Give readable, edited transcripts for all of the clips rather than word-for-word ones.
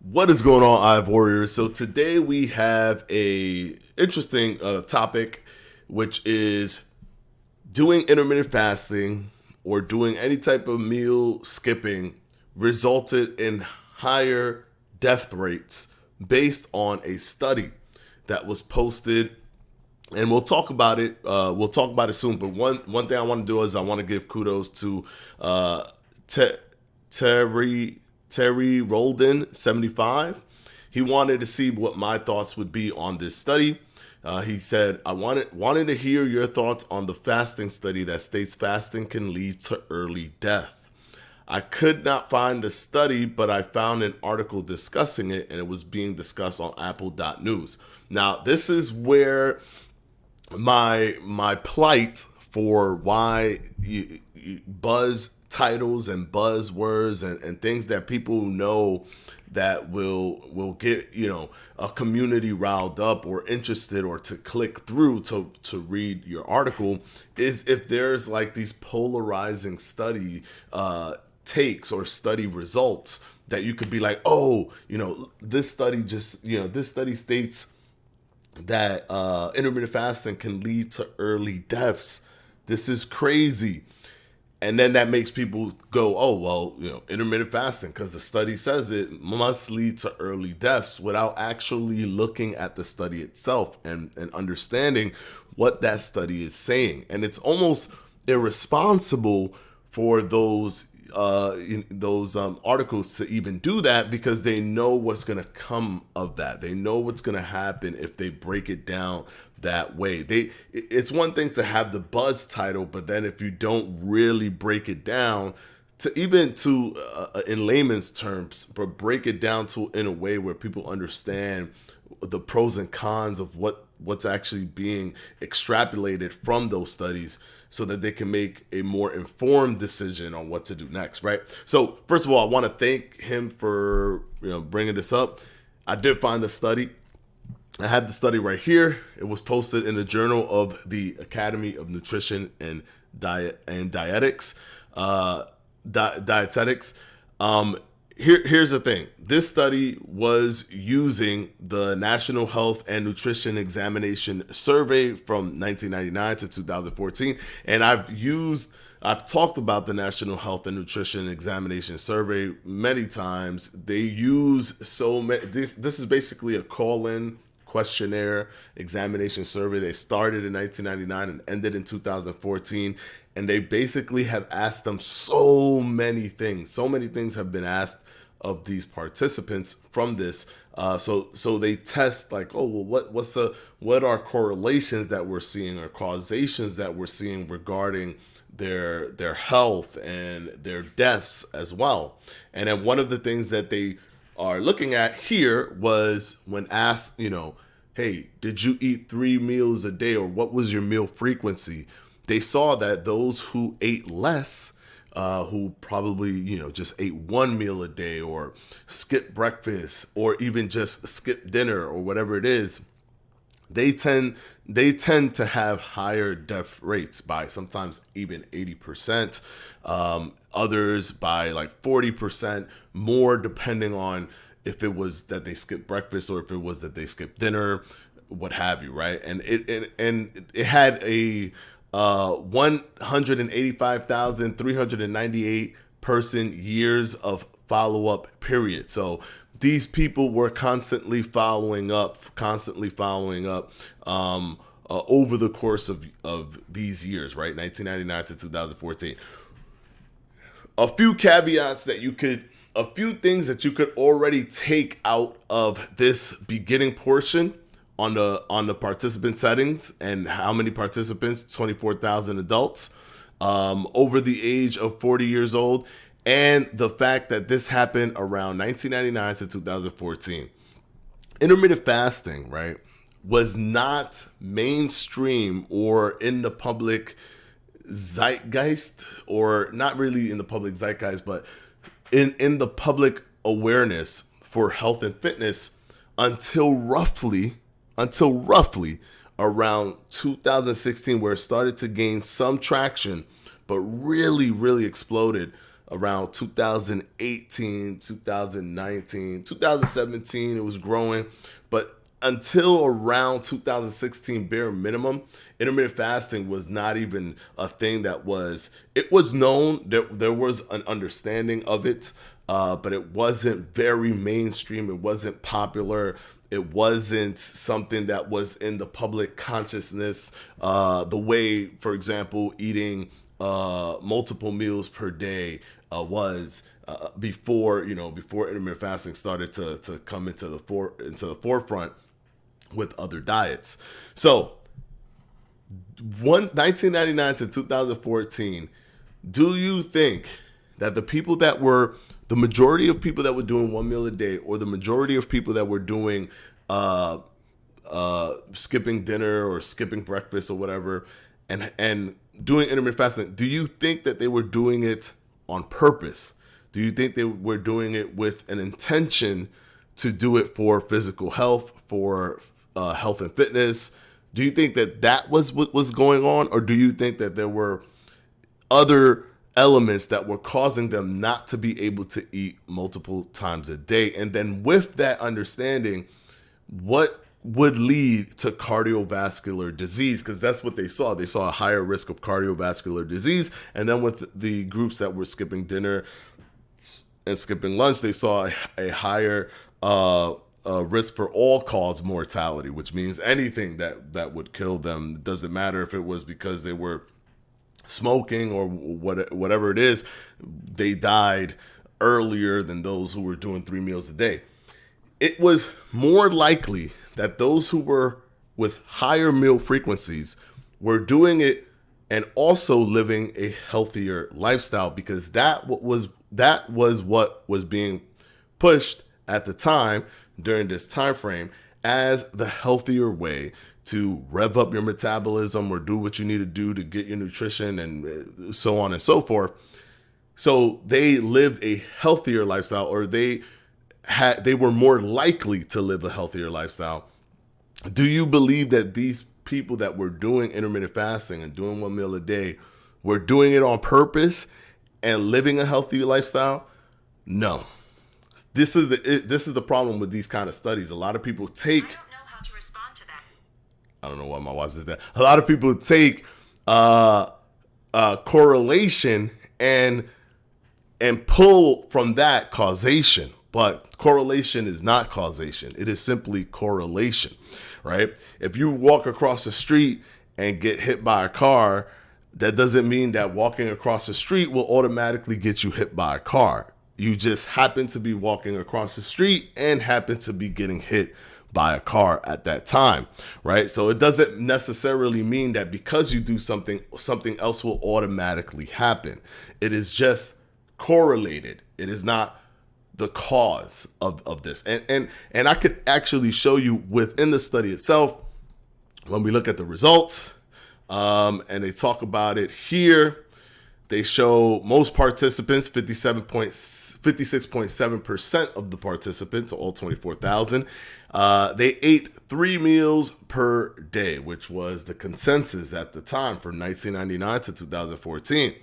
What is going on, Ive Warriors? So today we have a interesting topic, which is doing intermittent fasting or doing any type of meal skipping resulted in higher death rates based on a study that was posted, and we'll talk about it. We'll talk about it soon. But one thing I want to do is I want to give kudos to Te- Terry Roldan 75. He wanted to see what my thoughts would be on this study. He said, I wanted to hear your thoughts on the fasting study that states fasting can lead to early death. I could not find the study, but I found an article discussing it, and it was being discussed on Apple.news. Now, this is where my plight for why buzz titles and buzzwords and things that people know that will get a community riled up or interested or to click through to read your article is if there's like these polarizing study takes or study results that you could be like, oh, this study this study states that intermittent fasting can lead to early deaths. This is crazy. And then that makes people go, oh, well, intermittent fasting, because the study says it must lead to early deaths without actually looking at the study itself and understanding what that study is saying. And it's almost irresponsible for those articles to even do that because they know what's going to come of that. They know what's going to happen if they break it down that way. It's one thing to have the buzz title, but then if you don't really break it down to even to in layman's terms, but break it down to in a way where people understand the pros and cons of what's actually being extrapolated from those studies so that they can make a more informed decision on what to do next, right? So first of all, I want to thank him for bringing this up. I did find the study. I have the study right here. It was posted in the Journal of the Academy of Nutrition and Dietetics. Dietetics. Here's the thing. This study was using the National Health and Nutrition Examination Survey from 1999 to 2014, and I've talked about the National Health and Nutrition Examination Survey many times. They use so many. This is basically a call-in questionnaire examination survey. They started in 1999 and ended in 2014, and they basically have asked them so many things. So many things have been asked of these participants from this. So they test like, oh well, what are correlations that we're seeing or causations that we're seeing regarding their health and their deaths as well. And then one of the things that they are looking at here was when asked, hey, did you eat 3 meals a day or what was your meal frequency? They saw that those who ate less, who probably, just ate 1 meal a day or skipped breakfast or even just skipped dinner or whatever it is, they tend to have higher death rates by sometimes even 80%, others by like 40% more, depending on if it was that they skipped breakfast or if it was that they skipped dinner, what have you, right? And it had a 185,398 person years of follow-up period. So these people were constantly following up over the course of these years, right? 1999 to 2014. A few caveats that a few things that you could already take out of this beginning portion on the participant settings and how many participants, 24,000 adults over the age of 40 years old, and the fact that this happened around 1999 to 2014. Intermittent fasting, right, was not mainstream or in the public zeitgeist, or not really in the public zeitgeist, but in the public awareness for health and fitness until roughly around 2016, where it started to gain some traction, but really exploded around 2018, 2019, 2017, it was growing. But until around 2016, bare minimum, intermittent fasting was not even a thing it was known that there was an understanding of it, but it wasn't very mainstream. It wasn't popular. It wasn't something that was in the public consciousness the way, for example, eating multiple meals per day was before intermittent fasting started to come into the forefront with other diets. So 1999 to 2014, do you think that the majority of people that were doing one meal a day, or the majority of people that were doing skipping dinner or skipping breakfast or whatever, and doing intermittent fasting, do you think that they were doing it on purpose? Do you think they were doing it with an intention to do it for physical health, for health and fitness? Do you think that was what was going on? Or do you think that there were other elements that were causing them not to be able to eat multiple times a day? And then with that understanding, what would lead to cardiovascular disease? Because that's what they saw. They saw a higher risk of cardiovascular disease. And then with the groups that were skipping dinner and skipping lunch, they saw a higher risk for all-cause mortality, which means anything that would kill them. It doesn't matter if it was because they were smoking or whatever it is, they died earlier than those who were doing 3 meals a day. It was more likely that those who were with higher meal frequencies were doing it and also living a healthier lifestyle, because that was what was being pushed at the time during this time frame as the healthier way to rev up your metabolism or do what you need to do to get your nutrition and so on and so forth. So they lived a healthier lifestyle, or they were more likely to live a healthier lifestyle. Do you believe that these people that were doing intermittent fasting and doing 1 meal a day were doing it on purpose and living a healthy lifestyle? No. This is the problem with these kind of studies. A lot of people take. I don't know how to respond to that. I don't know why my wife says that. A lot of people take correlation and pull from that causation, but correlation is not causation. It is simply correlation, right? If you walk across the street and get hit by a car, that doesn't mean that walking across the street will automatically get you hit by a car. You just happen to be walking across the street and happen to be getting hit by a car at that time, right? So it doesn't necessarily mean that because you do something else will automatically happen. It is just correlated. It is not the cause of this. And I could actually show you within the study itself, when we look at the results, and they talk about it here. They show most participants, 56.7% of the participants, all 24,000, they ate 3 meals per day, which was the consensus at the time from 1999 to 2014.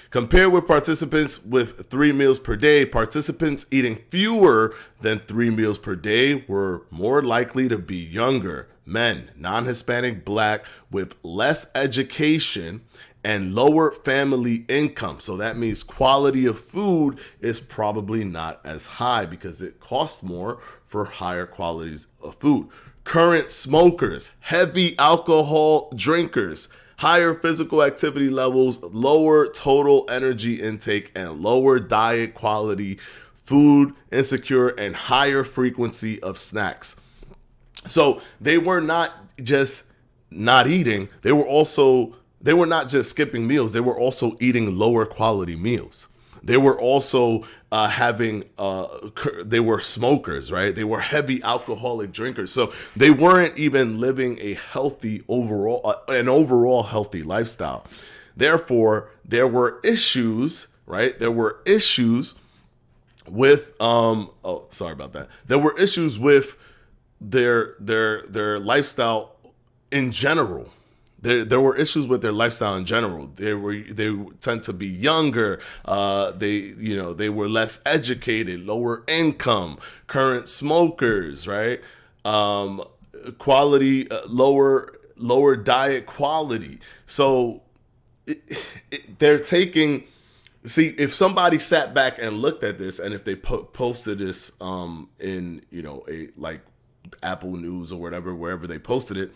Compared with participants with 3 meals per day, participants eating fewer than 3 meals per day were more likely to be younger, men, non-Hispanic, Black, with less education and lower family income. So that means quality of food is probably not as high because it costs more for higher qualities of food. Current smokers, heavy alcohol drinkers, higher physical activity levels, lower total energy intake, and lower diet quality, food insecure, and higher frequency of snacks. So they were not just not eating, they were not just skipping meals, they were also eating lower quality meals. They were also they were smokers, right? They were heavy alcoholic drinkers. So they weren't even living a healthy overall healthy lifestyle. Therefore, there were issues, right? There were issues with, There were issues with their lifestyle in general. There were issues with their lifestyle in general. They tend to be younger. They were less educated, lower income, current smokers, right? Quality lower diet quality. So they're taking. See, if somebody sat back and looked at this, and if they posted this in a like Apple News or whatever, wherever they posted it.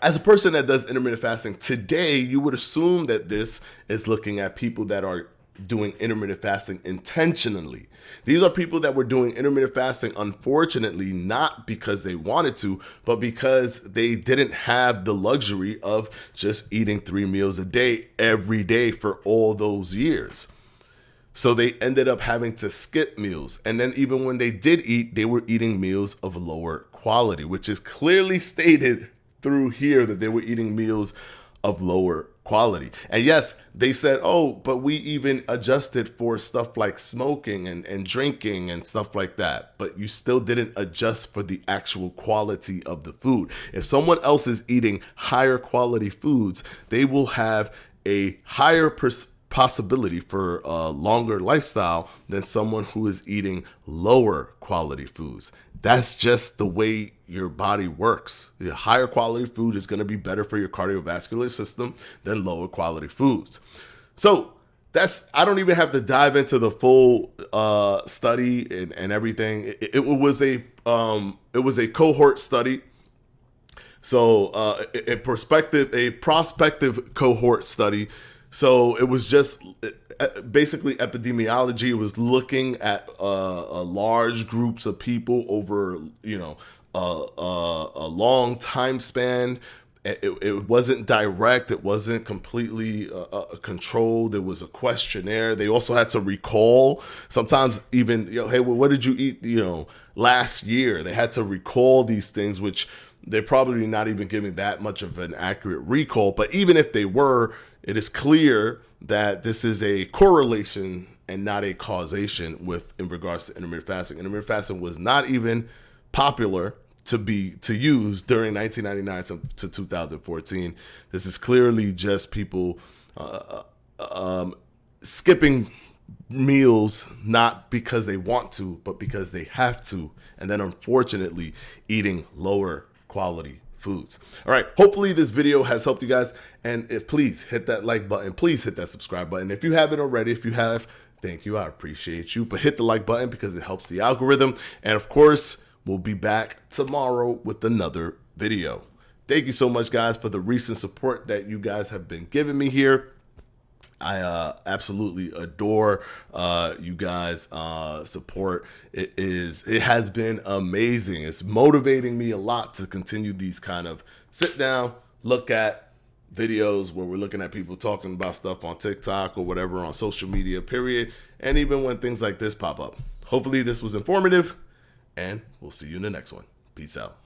As a person that does intermittent fasting today, you would assume that this is looking at people that are doing intermittent fasting intentionally. These are people that were doing intermittent fasting, unfortunately, not because they wanted to, but because they didn't have the luxury of just eating 3 meals a day every day for all those years. So they ended up having to skip meals. And then even when they did eat, they were eating meals of lower quality, which is clearly stated through here that they were eating meals of lower quality. And yes, they said, oh, but we even adjusted for stuff like smoking and drinking and stuff like that. But you still didn't adjust for the actual quality of the food. If someone else is eating higher quality foods, they will have a higher possibility for a longer lifestyle than someone who is eating lower quality foods. That's just the way your body works. The higher quality food is going to be better for your cardiovascular system than lower quality foods. So I don't even have to dive into the full study and everything. It was a cohort study. So a prospective cohort study. So it was just basically epidemiology. It was looking at large groups of people over, a long time span. It wasn't direct. It wasn't completely controlled. It was a questionnaire. They also had to recall. Sometimes even, hey, well, what did you eat, last year? They had to recall these things, which they're probably not even giving that much of an accurate recall. But even if they were, it is clear that this is a correlation and not a causation in regards to intermittent fasting. Intermittent fasting was not even popular to use during 1999 to 2014. This is clearly just people skipping meals, not because they want to, but because they have to, and then unfortunately eating lower quality foods. All right. Hopefully this video has helped you guys. And please hit that like button. Please hit that subscribe button. If you haven't already, if you have, thank you. I appreciate you. But hit the like button because it helps the algorithm. And of course, we'll be back tomorrow with another video. Thank you so much, guys, for the recent support that you guys have been giving me here. I absolutely adore you guys' support. It has been amazing. It's motivating me a lot to continue these kind of sit down, look at videos where we're looking at people talking about stuff on TikTok or whatever on social media, period. And even when things like this pop up. Hopefully this was informative, and we'll see you in the next one. Peace out.